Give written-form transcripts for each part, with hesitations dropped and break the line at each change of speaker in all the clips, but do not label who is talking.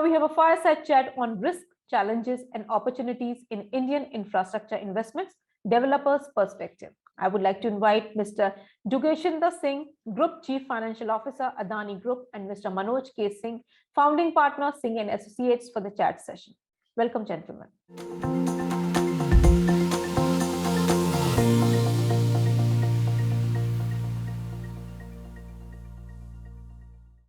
we have a fireside chat on risk, challenges, and opportunities in Indian infrastructure investments, developers' perspective. I would like to invite Mr. Dugeshinder Singh, Group Chief Financial Officer, Adani Group, and Mr. Manoj K. Singh, Founding Partner, Singh and Associates, for the chat session. Welcome, gentlemen.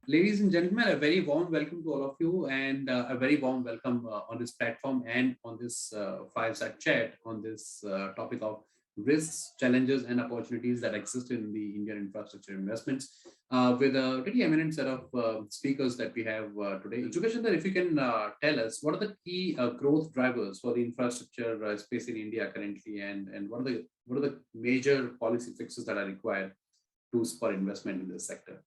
Ladies and gentlemen, a very warm welcome to all of you, and a very warm welcome on this platform and on this fireside chat on this topic of risks, challenges, and opportunities that exist in the Indian infrastructure investments, with a pretty eminent set of speakers that we have today. Dugeshinder, if you can tell us what are the key growth drivers for the infrastructure space in India currently, and what are the major policy fixes that are required to spur investment in this sector?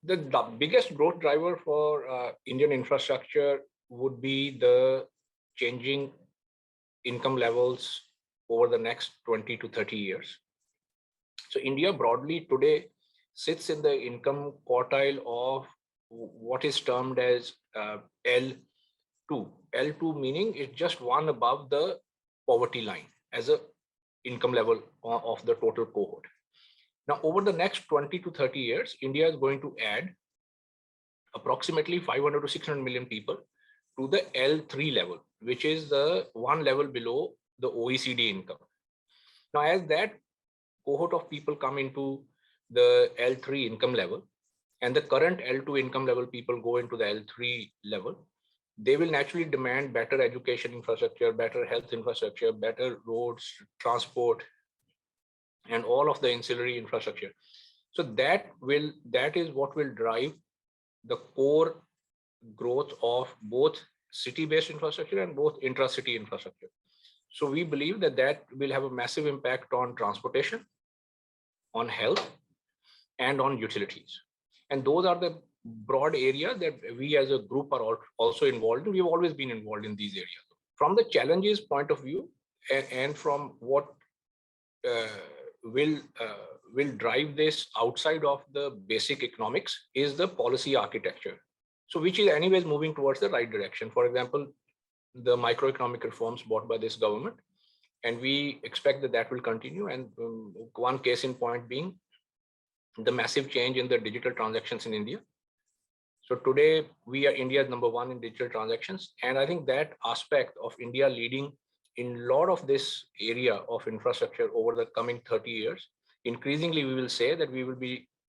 The biggest growth driver for Indian infrastructure would be the changing income levels over the next 20 to 30 years. So India broadly today sits in the income quartile of what is termed as L2. L2 meaning it's just one above the poverty line as a income level of the total cohort. Now, over the next 20 to 30 years, India is going to add approximately 500 to 600 million people to the L3 level, which is the one level below the OECD income. Now, as that cohort of people come into the L3 income level, and the current L2 income level people go into the L3 level, they will naturally demand better education infrastructure, better health infrastructure, better roads, transport, and all of the ancillary infrastructure. So that is what will drive the core growth of both city-based infrastructure and both intra-city infrastructure. So we believe that will have a massive impact on transportation, on health, and on utilities. And those are the broad areas that we as a group are also involved in. We've always been involved in these areas. From the challenges point of view, and from what will drive this outside of the basic economics is the policy architecture. So which is anyways moving towards the right direction. For example, the microeconomic reforms brought by this government, and we expect that will continue. And one case in point being the massive change in the digital transactions in India. So today India is number one in digital transactions. And I think that aspect of India leading in a lot of this area of infrastructure over the coming 30 years, increasingly we will say that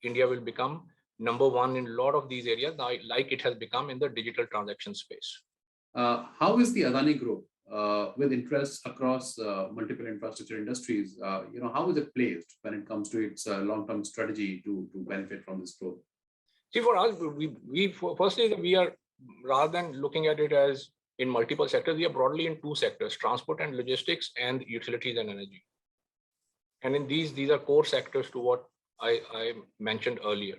India will become number one in a lot of these areas, like it has become in the digital transaction space.
How is the Adani Group, with interests across multiple infrastructure industries, how is it placed when it comes to its long-term strategy to benefit from this growth?
See, for us, firstly, we are, rather than looking at it as in multiple sectors, we are broadly in two sectors: transport and logistics, and utilities and energy. And in these are core sectors to what I mentioned earlier.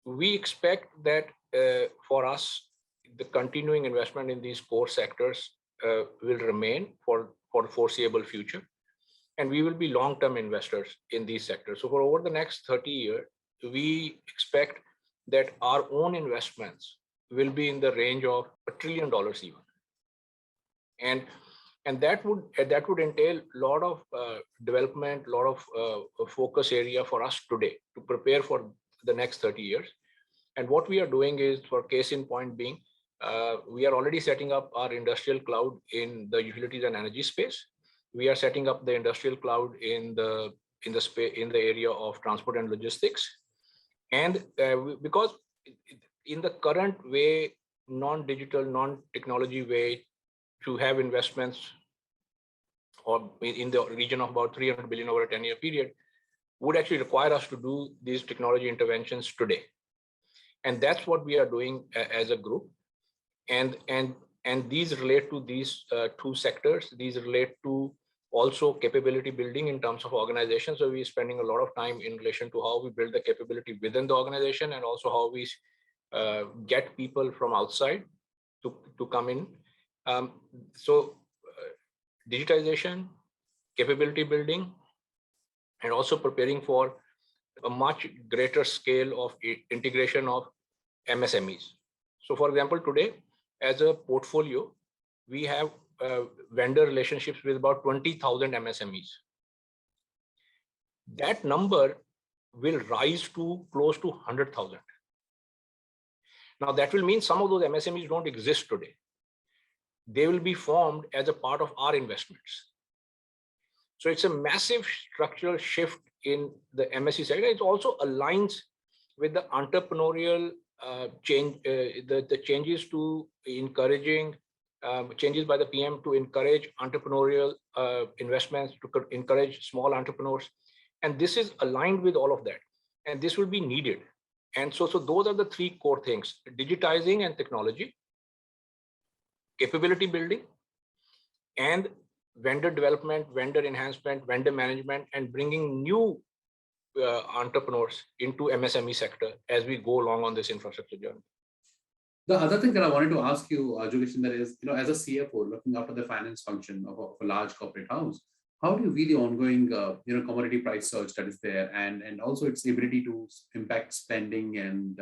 We expect that for us, the continuing investment in these core sectors will remain for the foreseeable future. And we will be long-term investors in these sectors. So for over the next 30 years, we expect that our own investments will be in the range of $1 trillion even. And that would entail a lot of development, a lot of focus area for us today to prepare for the next 30 years. And what we are doing is, for case in point being, we are already setting up our industrial cloud in the utilities and energy space. We are setting up the industrial cloud in the area of transport and logistics. And because in the current way, non-digital, non-technology way to have investments or in the region of about 300 billion over a 10-year period would actually require us to do these technology interventions today. And that's what we are doing as a group. And these relate to these two sectors. These relate to also capability building in terms of organization. So we're spending a lot of time in relation to how we build the capability within the organization, and also how we get people from outside to come in. Digitization, capability building, and also preparing for a much greater scale of integration of MSMEs. So for example, today, as a portfolio, we have vendor relationships with about 20,000 MSMEs. That number will rise to close to 100,000. Now that will mean some of those MSMEs don't exist today. They will be formed as a part of our investments. So it's a massive structural shift in the MSE sector. It also aligns with the entrepreneurial change, the changes to encouraging changes by the PM to encourage entrepreneurial investments, to encourage small entrepreneurs. And this is aligned with all of that. And this will be needed. And so those are the three core things: digitizing and technology, capability building, and vendor development, vendor enhancement, vendor management, and bringing new entrepreneurs into MSME sector as we go along on this infrastructure journey.
The other thing that I wanted to ask you, Jogeshnder, is, as a CFO looking after the finance function of a large corporate house, how do you view the ongoing, commodity price surge that is there, and also its ability to impact spending and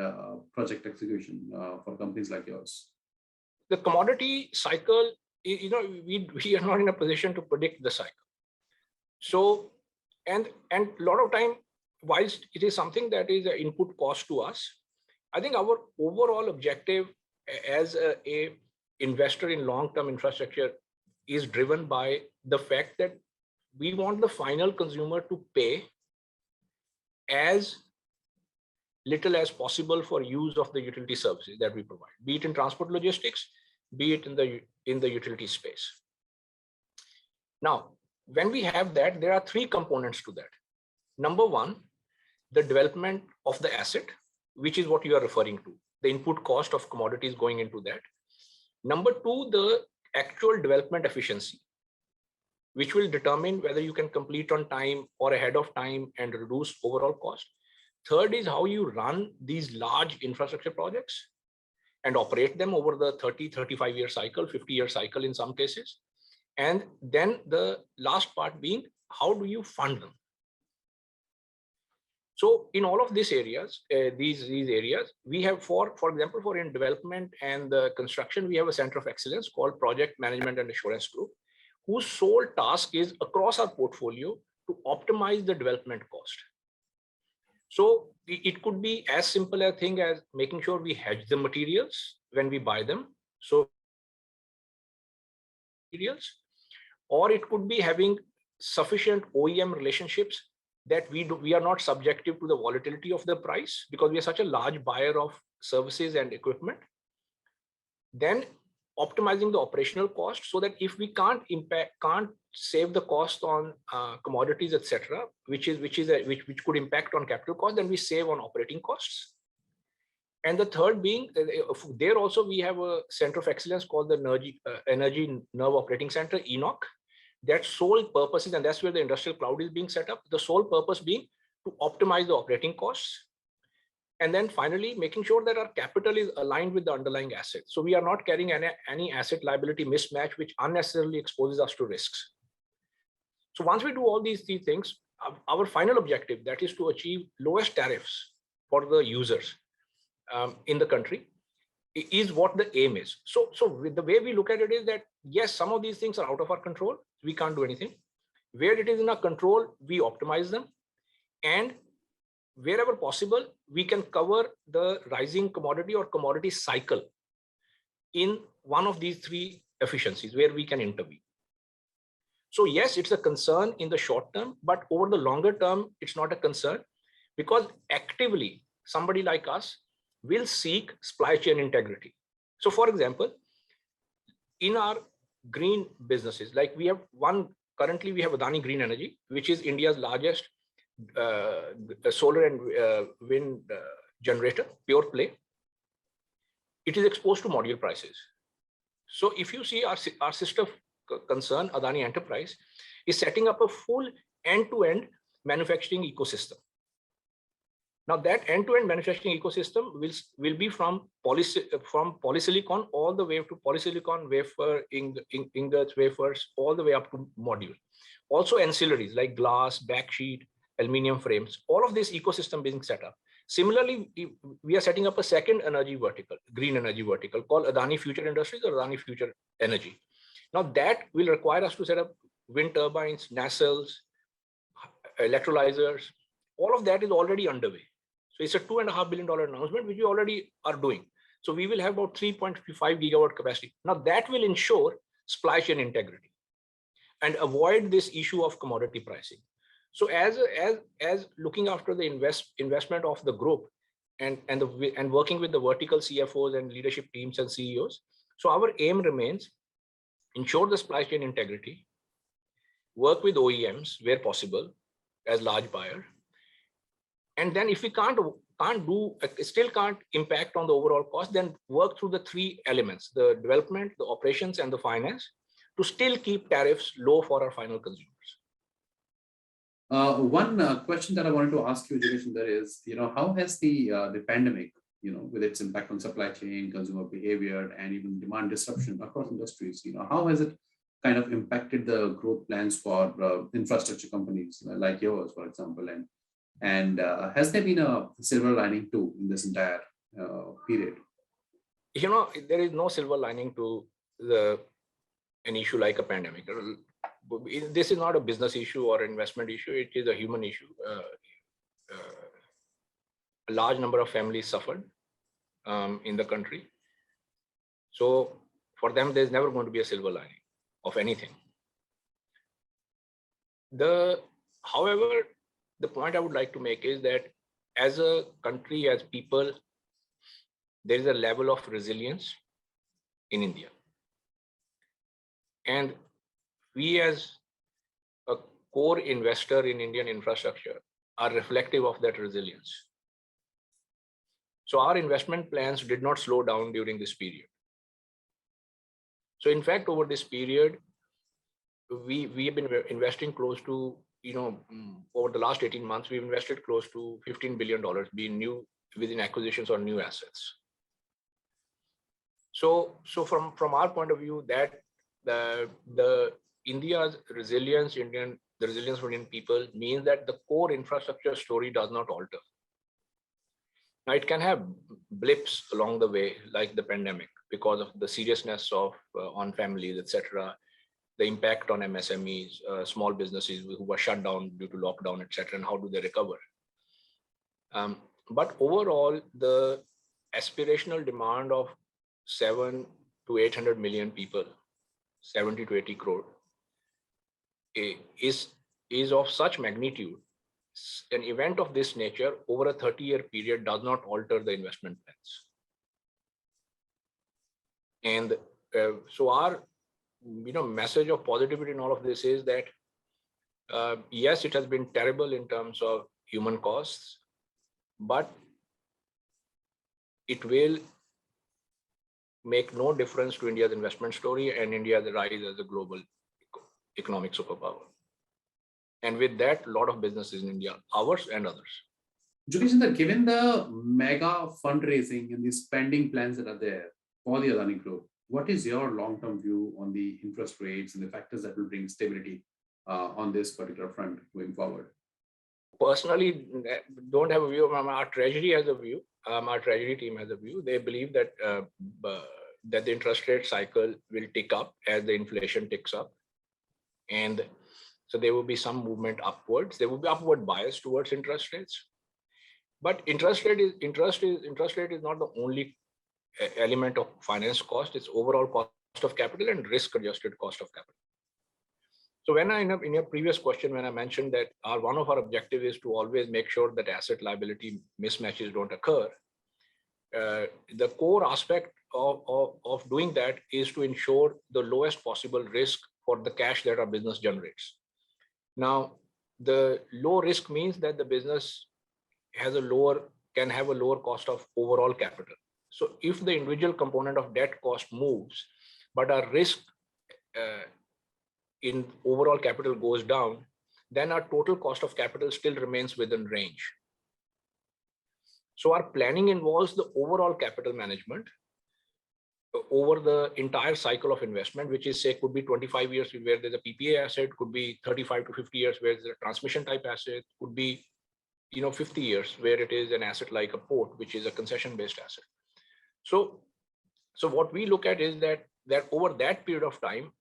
project execution for companies like yours?
The commodity cycle, we are not in a position to predict the cycle. So, and a lot of time, whilst it is something that is an input cost to us, I think our overall objective as a investor in long-term infrastructure is driven by the fact that we want the final consumer to pay as little as possible for use of the utility services that we provide, be it in transport logistics, be it in the utility space. Now, when we have that, there are three components to that. Number one, the development of the asset, which is what you are referring to, the input cost of commodities going into that. Number two, the actual development efficiency, which will determine whether you can complete on time or ahead of time and reduce overall cost. Third is how you run these large infrastructure projects and operate them over the 30, 35-year cycle, 50-year cycle in some cases. And then the last part being, how do you fund them? So in all of these areas, these areas, we have, for example, for in development and construction, we have a center of excellence called Project Management and Assurance Group, whose sole task is across our portfolio to optimize the development cost. So it could be as simple a thing as making sure we hedge the materials when we buy them. So materials, or it could be having sufficient OEM relationships that we are not subjective to the volatility of the price because we are such a large buyer of services and equipment. Then optimizing the operational cost so that if we can't save the cost on commodities, etc., which could impact on capital cost, then we save on operating costs. And the third being, there also we have a center of excellence called the Energy Nerve Operating Center, ENOC. That sole purpose is, and that's where the industrial cloud is being set up, the sole purpose being to optimize the operating costs. And then finally, making sure that our capital is aligned with the underlying assets. So we are not carrying any asset liability mismatch, which unnecessarily exposes us to risks. So once we do all these three things, our final objective, that is to achieve lowest tariffs for the users in the country, is what the aim is. So with the way we look at it is that, yes, some of these things are out of our control. We can't do anything. Where it is in our control, we optimize them. And wherever possible, we can cover the rising commodity or commodity cycle in one of these three efficiencies where we can intervene. So yes, it's a concern in the short term, but over the longer term, it's not a concern because actively somebody like us will seek supply chain integrity. So for example, in our green businesses, like we have currently we have Adani Green Energy, which is India's largest solar and wind generator, pure play. It is exposed to module prices. So if you see our sister concern, Adani Enterprise, is setting up a full end-to-end manufacturing ecosystem. Now that end-to-end manufacturing ecosystem will be from polysilicon all the way to polysilicon wafer, ingots, wafers, all the way up to module. Also ancillaries like glass, backsheet, aluminum frames, all of this ecosystem being set up. Similarly, we are setting up a second energy vertical, green energy vertical, called Adani Future Industries or Adani Future Energy. Now that will require us to set up wind turbines, nacelles, electrolyzers. All of that is already underway. So it's a $2.5 billion announcement, which we already are doing. So we will have about 3.5 gigawatt capacity. Now that will ensure supply chain integrity and avoid this issue of commodity pricing. So as looking after the investment of the group and working with the vertical CFOs and leadership teams and CEOs. So our aim remains ensure the supply chain integrity, work with OEMs where possible as large buyer. And then if we still can't impact on the overall cost, then work through the three elements, the development, the operations, and the finance, to still keep tariffs low for our final consumers.
One question that I wanted to ask you, Jugeshnder, is, how has the pandemic, with its impact on supply chain, consumer behavior, and even demand disruption across industries, how has it kind of impacted the growth plans for infrastructure companies like yours, for example, and has there been a silver lining too in this entire period?
There is no silver lining to an issue like a pandemic. This is not a business issue or investment issue. It is a human issue. A large number of families suffered in the country. So for them, there's never going to be a silver lining of anything. However, the point I would like to make is that as a country, as people, there is a level of resilience in India. And we as a core investor in Indian infrastructure are reflective of that resilience. So our investment plans did not slow down during this period. So in fact, over this period, we have been investing close to, over the last 18 months, we've invested close to $15 billion within acquisitions or new assets. So from our point of view, that the India's resilience, the resilience of Indian people means that the core infrastructure story does not alter. Now it can have blips along the way, like the pandemic, because of the seriousness of on families, etc., the impact on MSMEs, small businesses who were shut down due to lockdown, etc., and how do they recover? But overall, the aspirational demand of 700 to 800 million people, 70 to 80 crore, is of such magnitude. An event of this nature over a 30-year period does not alter the investment plans. And so our message of positivity in all of this is that yes, it has been terrible in terms of human costs, but it will make no difference to India's investment story and India's rise as a global economic superpower. And with that, a lot of businesses in India, ours and others.
Jugeshnder, given the mega fundraising and the spending plans that are there for the Adani Group, what is your long-term view on the interest rates and the factors that will bring stability on this particular front going forward?
Personally, don't have a view. Our treasury has a view. Our treasury team has a view. They believe that the interest rate cycle will tick up as the inflation ticks up, and so there will be some movement upwards. There will be upward bias towards interest rates. But interest rate is not the only element of finance cost. It's overall cost of capital and risk-adjusted cost of capital. So when in your previous question, when I mentioned that one of our objectives is to always make sure that asset liability mismatches don't occur, the core aspect of doing that is to ensure the lowest possible risk for the cash that our business generates. Now, the low risk means that the business can have a lower cost of overall capital. So if the individual component of debt cost moves, but our risk in overall capital goes down, then our total cost of capital still remains within range. So our planning involves the overall capital management over the entire cycle of investment, which is, say, could be 25 years where there's a PPA asset, could be 35 to 50 years where there's a transmission type asset, could be 50 years, where it is an asset like a port, which is a concession-based asset. So what we look at is that over that period of time,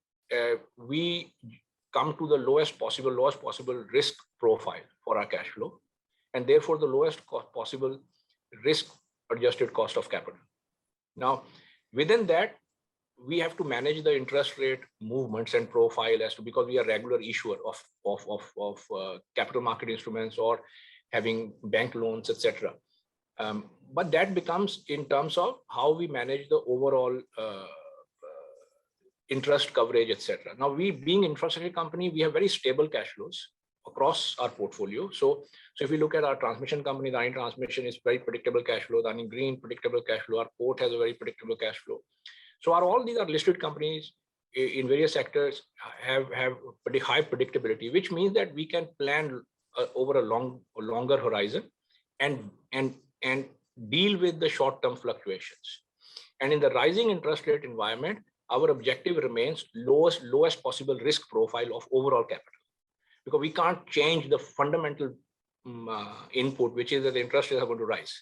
we come to the lowest possible risk profile for our cash flow, and therefore the lowest possible risk-adjusted cost of capital. Now, within that, we have to manage the interest rate movements and profile because we are regular issuer of capital market instruments or having bank loans, etc. But that becomes in terms of how we manage the overall interest coverage, etc. Now, we being infrastructure company, we have very stable cash flows across our portfolio. So if you look at our transmission company, the Adani Transmission is very predictable cash flow. The Adani Green, predictable cash flow. Our port has a very predictable cash flow. So all these are listed companies in various sectors have pretty high predictability, which means that we can plan over a longer horizon and deal with the short-term fluctuations. And in the rising interest rate environment, our objective remains lowest possible risk profile of overall capital, because we can't change the fundamental input, which is that the interest rates are going to rise.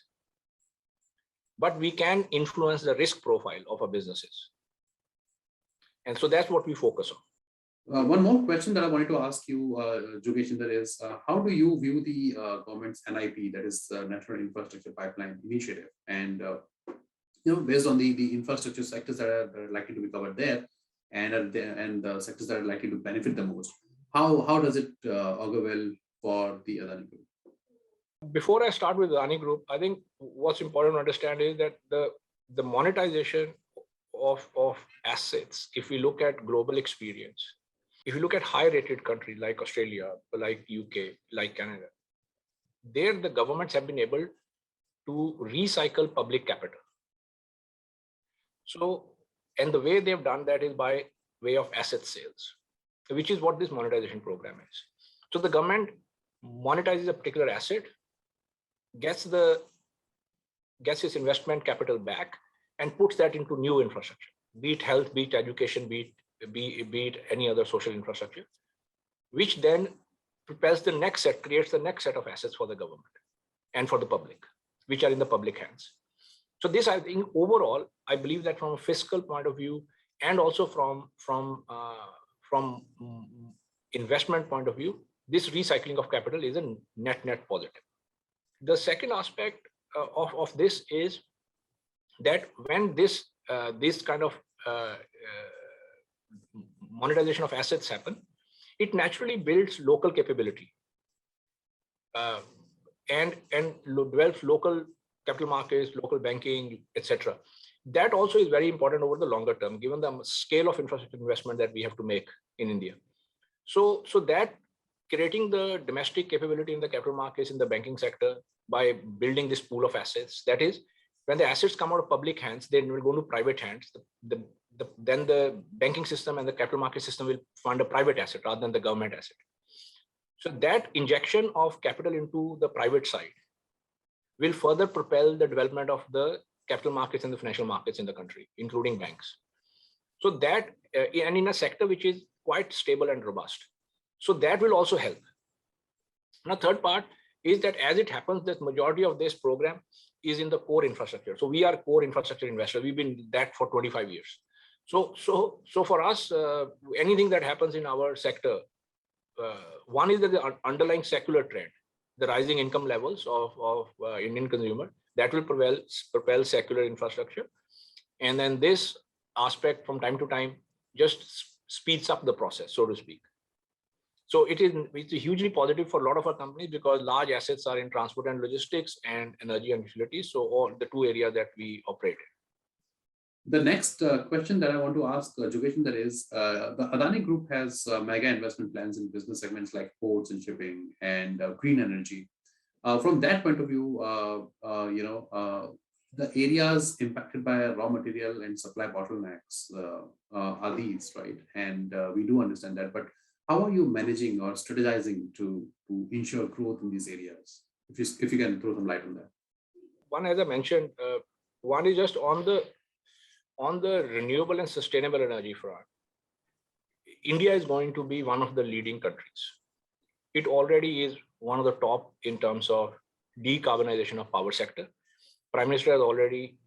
But we can influence the risk profile of our businesses. And so that's what we focus on.
One more question that I wanted to ask you, Jogeshender, is how do you view the government's NIP, that is National Infrastructure Pipeline Initiative, and based on the infrastructure sectors that are likely to be covered there, and the sectors that are likely to benefit the most, how does it augur well for the Adani Group?
Before I start with Adani Group, I think what's important to understand is that the monetization of assets, if we look at global experience, if you look at high-rated countries like Australia, like UK, like Canada, there the governments have been able to recycle public capital. So, and the way they've done that is by way of asset sales, which is what this monetization program is. So the government monetizes a particular asset, gets its investment capital back, and puts that into new infrastructure, be it health, be it education, be it any other social infrastructure, which then propels the next set, creates the next set of assets for the government and for the public, which are in the public hands. So this, I think, overall, I believe that from a fiscal point of view and also from investment point of view, this recycling of capital is a net positive. The second aspect of this is that when this kind of monetization of assets happen, it naturally builds local capability and develops local capital markets, local banking, etc. That also is very important over the longer term, given the scale of infrastructure investment that we have to make in India. So that creating the domestic capability in the capital markets, in the banking sector, by building this pool of assets, that is, when the assets come out of public hands, they will go to private hands. Then the banking system and the capital market system will fund a private asset rather than the government asset. So that injection of capital into the private side will further propel the development of the capital markets and the financial markets in the country, including banks. So that, and in a sector which is quite stable and robust. So that will also help. Now, third part is that as it happens, the majority of this program is in the core infrastructure. So we are core infrastructure investors. We've been that for 25 years. So for us, anything that happens in our sector, one is that the underlying secular trend, the rising income levels of Indian consumer, that will propel secular infrastructure. And then this aspect from time to time just speeds up the process, so to speak. So it's hugely positive for a lot of our companies because large assets are in transport and logistics and energy and utilities. So all the two areas that we operate in.
The next question that I want to ask Jogeshender is, the Adani Group has mega investment plans in business segments like ports and shipping and green energy. From that point of view, the areas impacted by raw material and supply bottlenecks are these, right? And we do understand that, but how are you managing or strategizing to ensure growth in these areas? If you can throw some light on that.
One, as I mentioned, one is just on the renewable and sustainable energy front. India is going to be one of the leading countries. It already is one of the top in terms of decarbonization of power sector. Prime Minister has already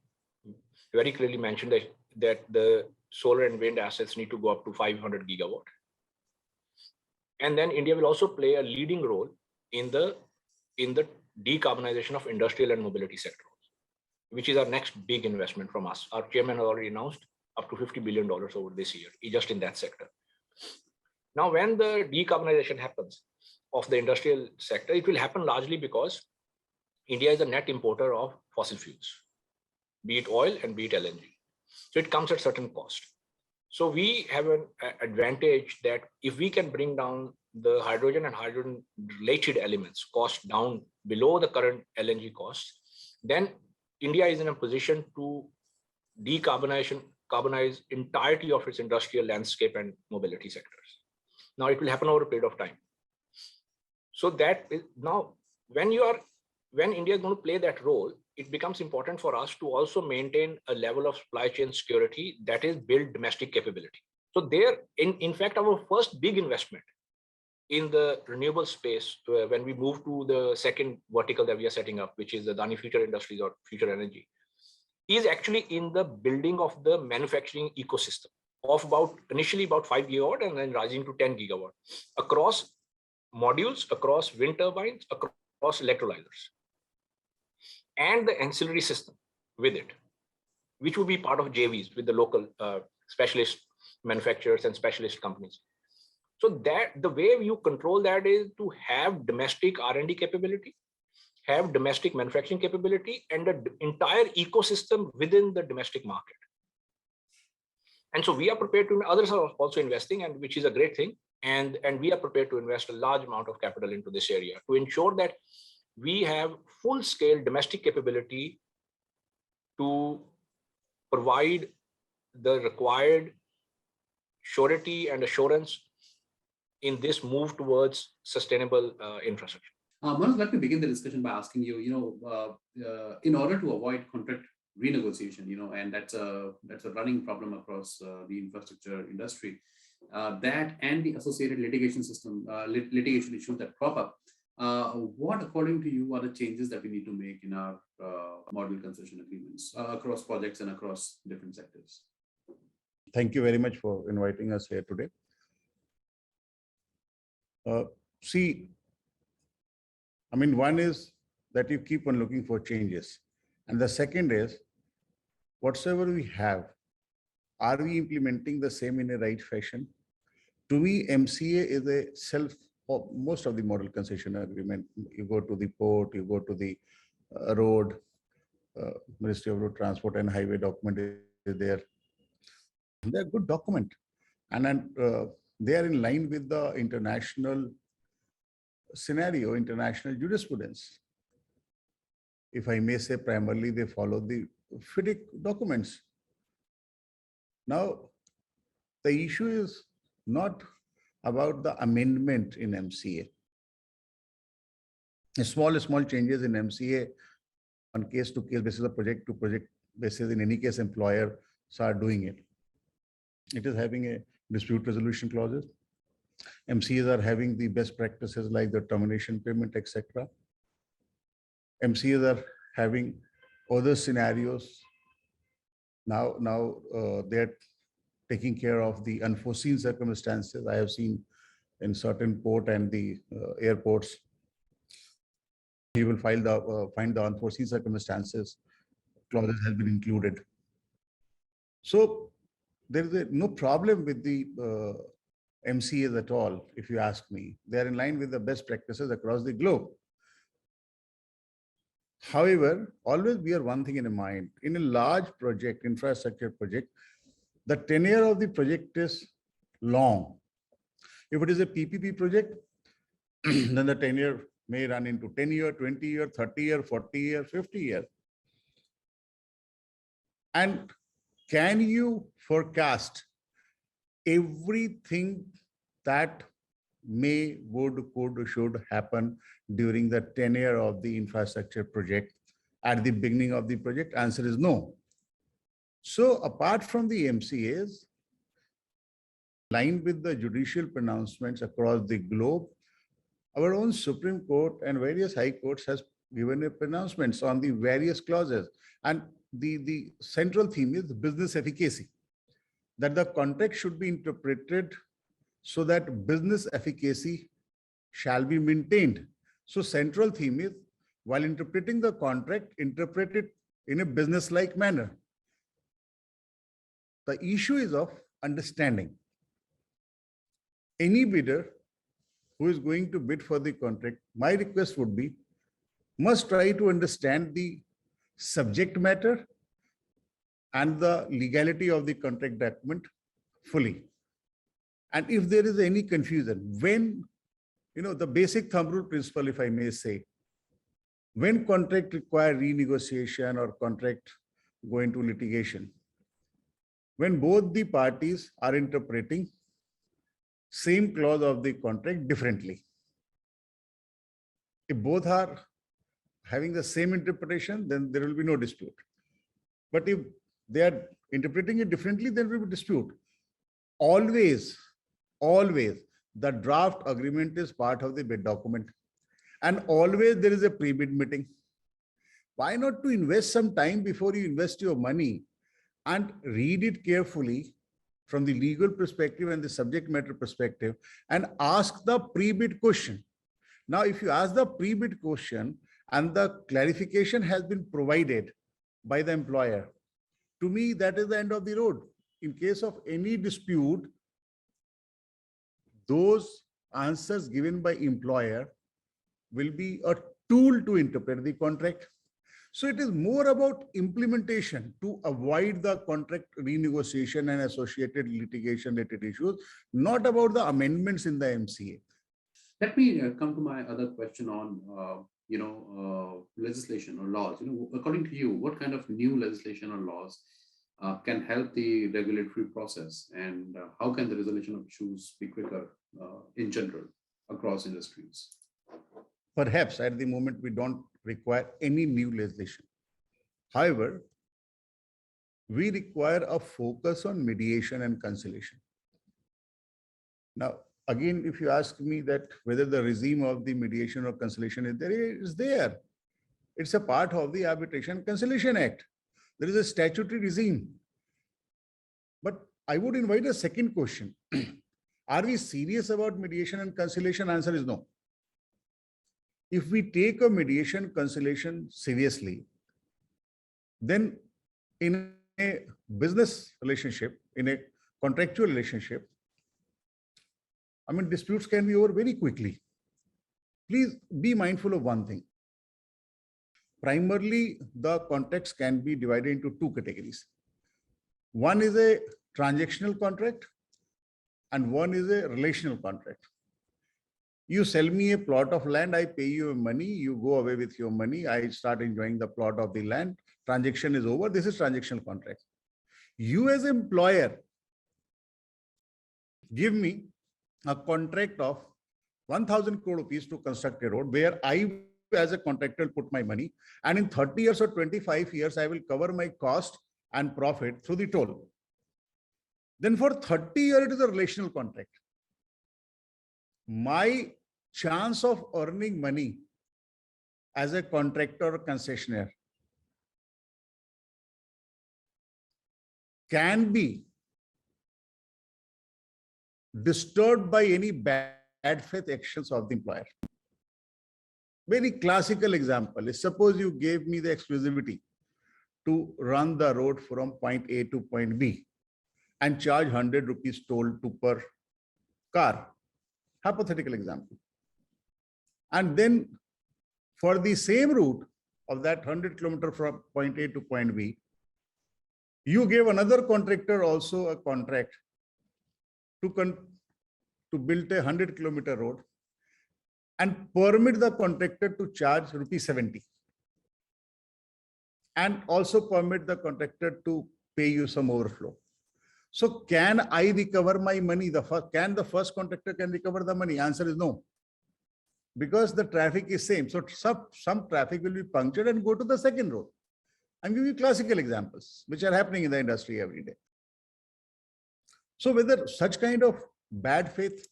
very clearly mentioned that the solar and wind assets need to go up to 500 gigawatt. And then India will also play a leading role in the decarbonization of industrial and mobility sector, which is our next big investment from us. Our chairman has already announced up to $50 billion over this year, just in that sector. Now, when the decarbonization happens of the industrial sector, it will happen largely because India is a net importer of fossil fuels, be it oil and be it LNG. So it comes at certain cost. So we have an advantage that if we can bring down the hydrogen and hydrogen related elements cost down below the current LNG costs, then India is in a position to decarbonize entirety of its industrial landscape and mobility sectors. Now it will happen over a period of time. So that is now when India is going to play that role, it becomes important for us to also maintain a level of supply chain security that is build domestic capability. So there, in fact, our first big investment in the renewable space, when we move to the second vertical that we are setting up, which is the Adani Future Industries or Future Energy, is actually in the building of the manufacturing ecosystem of initially about 5 gigawatt and then rising to 10 gigawatt across modules, across wind turbines, across electrolyzers, and the ancillary system with it, which would be part of JVs with the local specialist manufacturers and specialist companies. So that the way you control that is to have domestic R&D capability, have domestic manufacturing capability, and the entire ecosystem within the domestic market. And so we are prepared to, others are also investing, and which is a great thing. And we are prepared to invest a large amount of capital into this area to ensure that we have full-scale domestic capability to provide the required surety and assurance in this move towards sustainable infrastructure.
Manoj, let me begin the discussion by asking you, in order to avoid contract renegotiation, and that's a running problem across the infrastructure industry, that and the associated litigation issues that crop up. What, according to you, are the changes that we need to make in our model concession agreements across projects and across different sectors?
Thank you very much for inviting us here today. One is that you keep on looking for changes. And the second is, whatsoever we have, are we implementing the same in a right fashion? To me, MCA is most of the model concession agreement. You go to the port, you go to the road, Ministry of Road Transport and Highway document is there. They're a good document. And then they are in line with the international scenario, international jurisprudence. If I may say, primarily they follow the FIDIC documents. Now, the issue is not about the amendment in MCA. Small changes in MCA on case-to-case basis, or project-to-project basis. In any case, employers are doing it. It is having a dispute resolution clauses. MCAs are having the best practices like the termination payment, etc. MCAs are having other scenarios. Now they're taking care of the unforeseen circumstances. I have seen in certain port and the airports, you will find the unforeseen circumstances clauses has been included. So there is no problem with the MCAs at all, if you ask me. They are in line with the best practices across the globe. However, always bear one thing in mind. In a large project, infrastructure project, the tenure of the project is long. If it is a PPP project, then the tenure may run into 10 year, 20 year, 30 year, 40 year, 50 year. And can you forecast everything that may, would, could, should happen during the tenure of the infrastructure project at the beginning of the project? Answer is no. So apart from the MCAs, aligned with the judicial pronouncements across the globe, Our own Supreme Court and various high courts has given a pronouncements on the various clauses. And the central theme is business efficacy, that the contract should be interpreted so that business efficacy shall be maintained. So central theme is, while interpreting the contract, interpret it in a business-like manner. The issue is of understanding. Any bidder who is going to bid for the contract, my request would be, must try to understand the subject matter and the legality of the contract document fully. And if there is any confusion, when, the basic thumb rule principle, if I may say, when contract require renegotiation or contract go into litigation, when both the parties are interpreting same clause of the contract differently. If both are having the same interpretation, then there will be no dispute. But if they are interpreting it differently, there will be dispute. Always, the draft agreement is part of the bid document. And always there is a pre-bid meeting. Why not to invest some time before you invest your money and read it carefully from the legal perspective and the subject matter perspective and ask the pre-bid question. Now, if you ask the pre-bid question and the clarification has been provided by the employer, to me, that is the end of the road. In case of any dispute, those answers given by employer will be a tool to interpret the contract. So it is more about implementation to avoid the contract renegotiation and associated litigation-related issues, not about the amendments in the MCA.
Let me come to my other question on, legislation or laws. According to you, what kind of new legislation or laws can help the regulatory process, and how can the resolution of issues be quicker in general across industries?
Perhaps at the moment we don't require any new legislation. However, we require a focus on mediation and conciliation. Now, again, if you ask me that whether the regime of the mediation or conciliation is there, it is there. It's a part of the Arbitration and Conciliation Act. There is a statutory regime. But I would invite a second question. Are we serious about mediation and conciliation? Answer is no. If we take a mediation conciliation seriously, then in a business relationship, in a contractual relationship, disputes can be over very quickly. Please be mindful of one thing. Primarily, the contracts can be divided into two categories. One is a transactional contract and one is a relational contract. You sell me a plot of land, I pay you money, you go away with your money, I start enjoying the plot of the land, transaction is over, this is transactional contract. You as employer give me a contract of 1,000 crore rupees to construct a road where I as a contractor put my money, and in 30 years or 25 years, I will cover my cost and profit through the toll. Then for 30 years, it is a relational contract. My chance of earning money as a contractor or concessionaire can be disturbed by any bad faith actions of the employer. Very classical example is, suppose you gave me the exclusivity to run the road from point A to point B and charge 100 rupees toll to per car. Hypothetical example. And then for the same route of that 100 kilometer from point A to point B, you gave another contractor also a contract to build a 100 kilometer road and permit the contractor to charge ₹70 and also permit the contractor to pay you some overflow. So can I recover my money? Can the first contractor can recover the money? Answer is no. Because the traffic is same. So some traffic will be punctured and go to the second road. I'm giving you classical examples which are happening in the industry every day. So whether such kind of bad faith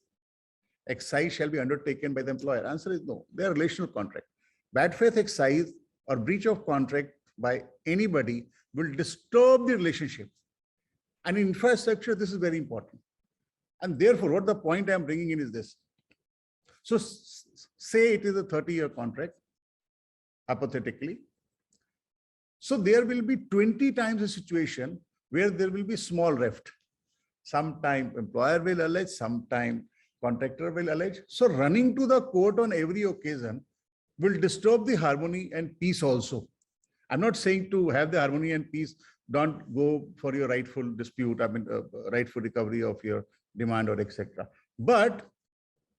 excise shall be undertaken by the employer? Answer is no. They are relational contract. Bad faith excise or breach of contract by anybody will disturb the relationship. And in infrastructure, this is very important. And therefore, what the point I'm bringing in is this. So say it is a 30-year contract, hypothetically. So there will be 20 times a situation where there will be small rift. Sometime employer will allege, sometime contractor will allege. So running to the court on every occasion will disturb the harmony and peace also. I'm not saying to have the harmony and peace, don't go for your rightful dispute, rightful recovery of your demand or etc. But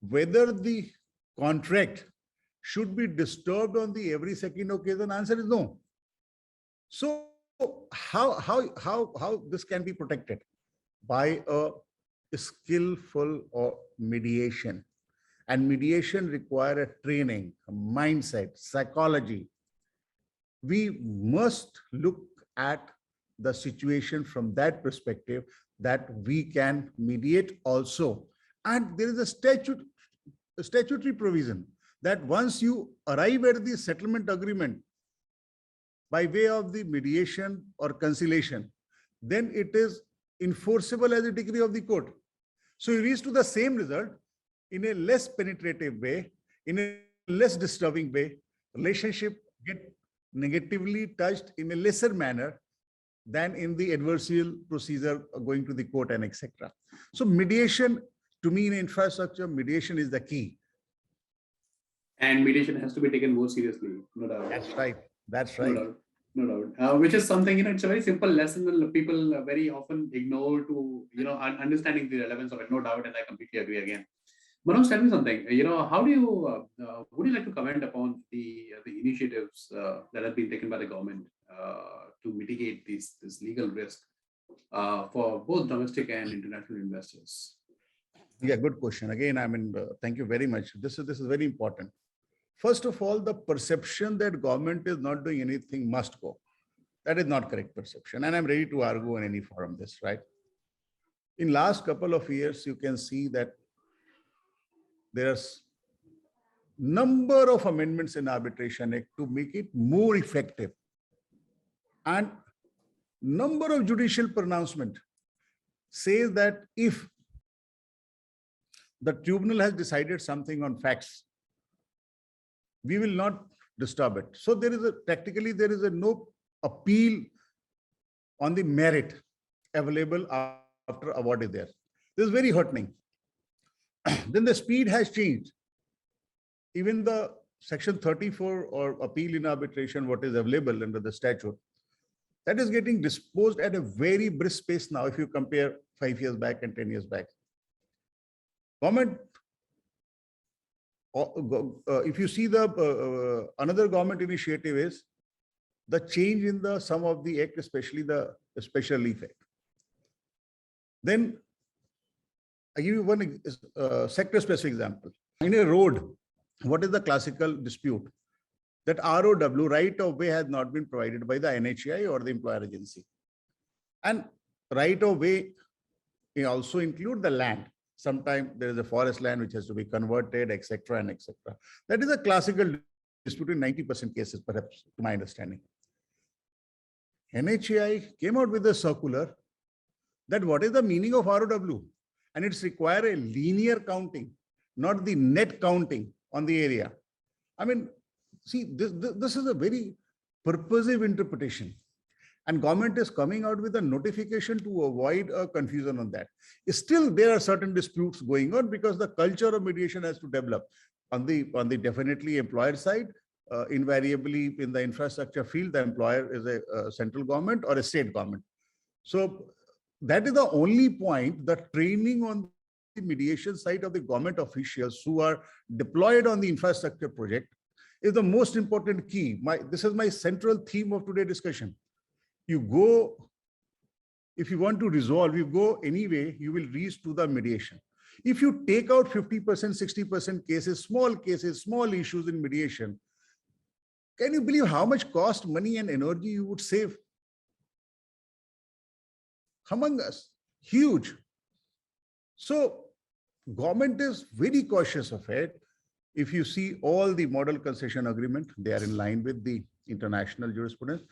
whether the contract should be disturbed on the every second occasion, answer is no. So how this can be protected? By a skillful or mediation. And mediation require a training, a mindset, psychology. We must look at the situation from that perspective, that we can mediate also. And there is a statutory provision that once you arrive at the settlement agreement by way of the mediation or conciliation, then it is enforceable as a decree of the court. So you reach to the same result in a less penetrative way, in a less disturbing way. Relationship get negatively touched in a lesser manner than in the adversarial procedure going to the court and etc. So mediation, to me, in infrastructure, mediation is the key.
And mediation has to be taken more seriously, no doubt.
That's right. That's right.
No doubt. No doubt. Which is something, it's a very simple lesson that people very often ignore to, understanding the relevance of it, no doubt. And I completely agree again. Manoj, tell me something, how do you, would you like to comment upon the initiatives that have been taken by the government to mitigate this legal risk for both domestic and international investors?
Yeah, good question. Again, thank you very much. This is very important. First of all, the perception that government is not doing anything must go. That is not correct perception. And I'm ready to argue in any forum this, right? In last couple of years, you can see that there's number of amendments in Arbitration Act to make it more effective. And number of judicial pronouncement says that if the tribunal has decided something on facts, we will not disturb it. So practically there is no appeal on the merit available after award is there. This is very heartening. Then the speed has changed. Even the section 34 or appeal in arbitration, what is available under the statute, that is getting disposed at a very brisk pace now if you compare 5 years back and 10 years back. Government, if you see the another government initiative is the change in the sum of the act, especially the special relief act. Then I give you one sector specific example. In a road, what is the classical dispute? That ROW, right of way, has not been provided by the NHAI or the employer agency. And right of way also include the land. Sometimes there is a forest land which has to be converted, etc. and etc. That is a classical dispute in 90% cases, perhaps, to my understanding. NHAI came out with a circular that what is the meaning of ROW? And it's require a linear counting, not the net counting on the area. See, this is a very purposive interpretation. And government is coming out with a notification to avoid a confusion on that. Still, there are certain disputes going on because the culture of mediation has to develop. On the definitely employer side, invariably in the infrastructure field, the employer is a central government or a state government. So that is the only point. The training on the mediation side of the government officials who are deployed on the infrastructure project is the most important key. This is my central theme of today's discussion. You go, if you want to resolve, you go anyway, you will reach to the mediation. If you take out 50%, 60% cases, small issues in mediation, can you believe how much cost, money and energy you would save? Humongous, huge. So government is very cautious of it. If you see all the model concession agreement, they are in line with the international jurisprudence.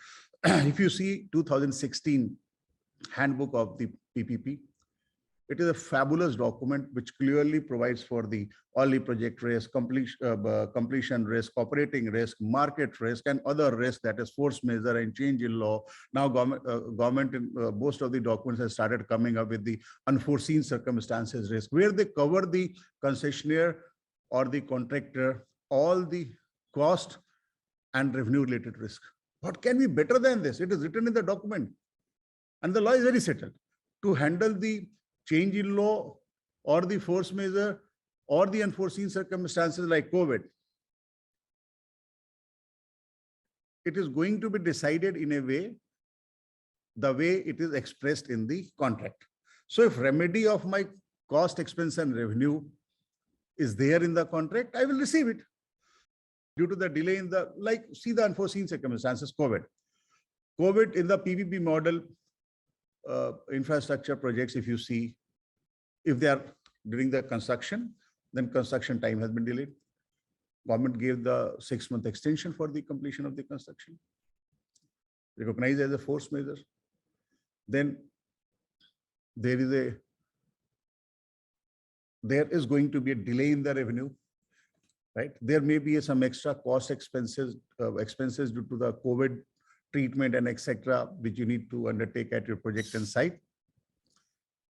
If you see 2016 handbook of the PPP, it is a fabulous document which clearly provides for the early project risk, completion risk, operating risk, market risk, and other risk, that is force majeure and change in law. Now government in most of the documents has started coming up with the unforeseen circumstances risk, where they cover the concessionaire or the contractor, all the cost and revenue related risk. What can be better than this? It is written in the document. And the law is very settled to handle the change in law or the force majeure or the unforeseen circumstances like COVID. It is going to be decided in a way, the way it is expressed in the contract. So if remedy of my cost, expense, and revenue is there in the contract, I will receive it. Due to the delay in the, like, see the unforeseen circumstances, COVID. COVID in the PPP model, infrastructure projects, if you see, if they are during the construction, then construction time has been delayed. Government gave the 6-month extension for the completion of the construction, recognized as a force majeure. Then there is going to be a delay in the revenue, right? There may be some extra cost expenses due to the COVID treatment and etc., which you need to undertake at your project and site.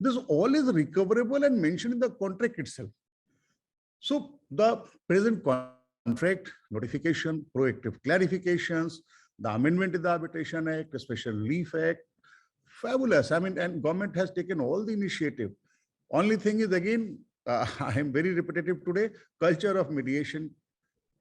This all is recoverable and mentioned in the contract itself. So the present contract notification, proactive clarifications, the amendment in the Arbitration Act, the Special Relief Act, fabulous. I mean, and government has taken all the initiative. Only thing is, again, I am very repetitive today, culture of mediation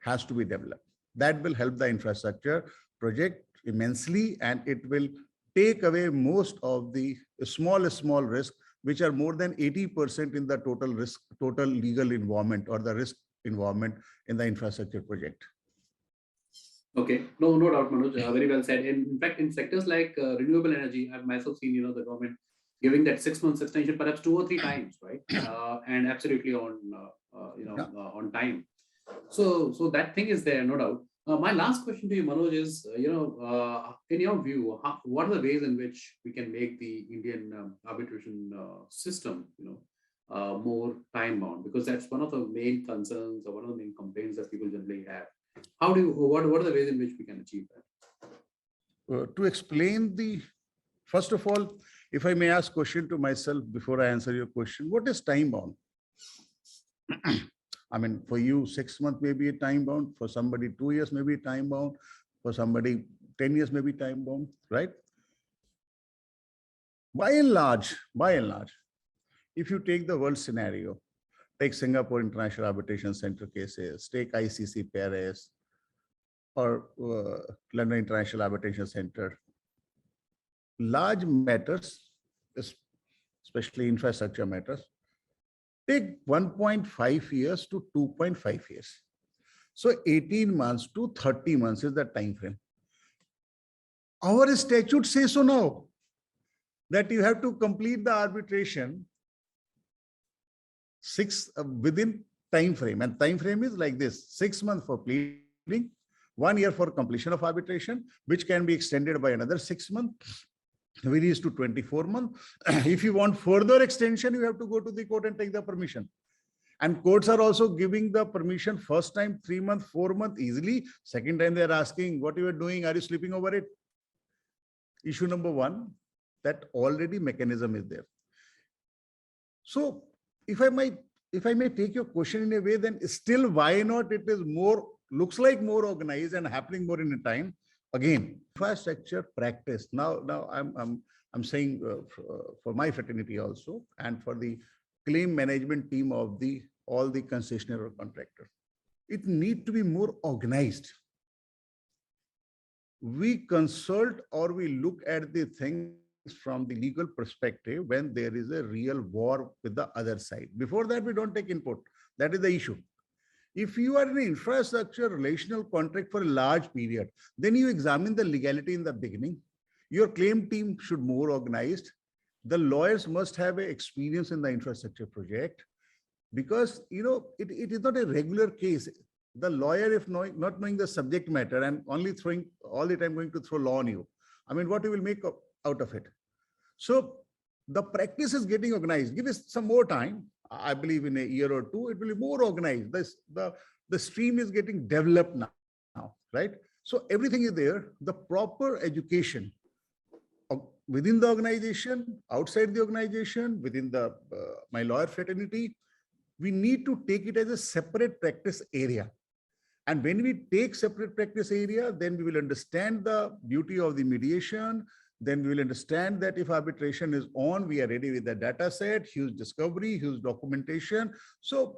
has to be developed. That will help the infrastructure project immensely, and it will take away most of the small risk, which are more than 80% in the total risk, total legal involvement or the risk involvement in the infrastructure project.
Okay, no doubt, Manoj. Very well said. And in fact, in sectors like renewable energy, I've myself seen, the government giving that 6 months extension, perhaps 2 or 3 times, right? And absolutely on, on time. So that thing is there, no doubt. My last question to you, Manoj, is, in your view, what are the ways in which we can make the Indian arbitration system, more time bound? Because that's one of the main concerns or one of the main complaints that people generally have. What are the ways in which we can achieve that?
To explain first of all, if I may ask question to myself before I answer your question, what is time bound? I mean, for you, 6 months may be a time bound. For somebody, 2 years may be time bound. For somebody, 10 years may be time bound, right? By and large, if you take the world scenario, take Singapore International Arbitration Center cases, take ICC Paris or London International Arbitration Center, large matters, especially infrastructure matters, take 1.5 years to 2.5 years. So 18 months to 30 months is the time frame. Our statute says so now that you have to complete the arbitration within time frame, and time frame is like this: 6 months for pleading, 1 year for completion of arbitration, which can be extended by another 6 months, varies to 24 months. If you want further extension, you have to go to the court and take the permission. And courts are also giving the permission first time 3 months, 4 months easily. Second time they are asking, what you are doing? Are you sleeping over it? Issue number 1, that already mechanism is there. So if I may take your question in a way, then still why not it is more, looks like more organized and happening more in a time. Again, infrastructure practice. Now I'm saying for my fraternity also, and for the claim management team of all the concessionaire or contractor, it need to be more organized. We consult or we look at the things from the legal perspective when there is a real war with the other side. Before that, we don't take input. That is the issue. If you are in an infrastructure relational contract for a large period, then you examine the legality in the beginning. Your claim team should be more organized. The lawyers must have experience in the infrastructure project. because, it is not a regular case. The lawyer, if not knowing the subject matter and only throwing all the time going to throw law on you, I mean, what you will make out of it? So the practice is getting organized. Give us some more time. I believe in a year or two, it will be more organized. The stream is getting developed now, right? So everything is there. The proper education within the organization, outside the organization, within the my lawyer fraternity, we need to take it as a separate practice area. And when we take separate practice area, then we will understand the beauty of the mediation. Then we will understand that if arbitration is on, we are ready with the data set, huge discovery, huge documentation. So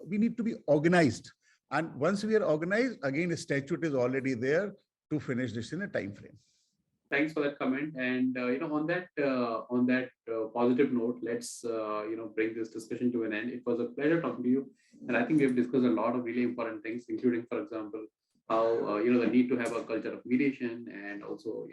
we need to be organized. And once we are organized, again, a statute is already there to finish this in a time frame.
Thanks for that comment. And on that positive note, let's bring this discussion to an end. It was a pleasure talking to you, and I think we have discussed a lot of really important things, including, for example, how the need to have a culture of mediation, and also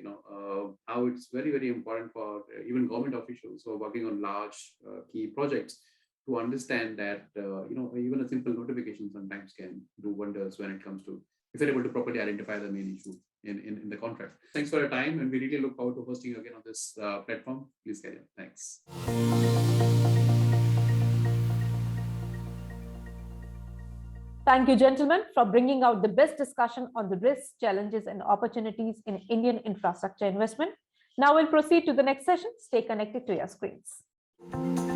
how it's very, very important for even government officials who are working on large key projects to understand that even a simple notification sometimes can do wonders when it comes to, if you're able to properly identify the main issue in the contract. Thanks for your time, and we really look forward to hosting you again on this platform. Please carry on. Thanks.
Thank you, gentlemen, for bringing out the best discussion on the risks, challenges, and opportunities in Indian infrastructure investment. Now we'll proceed to the next session. Stay connected to your screens.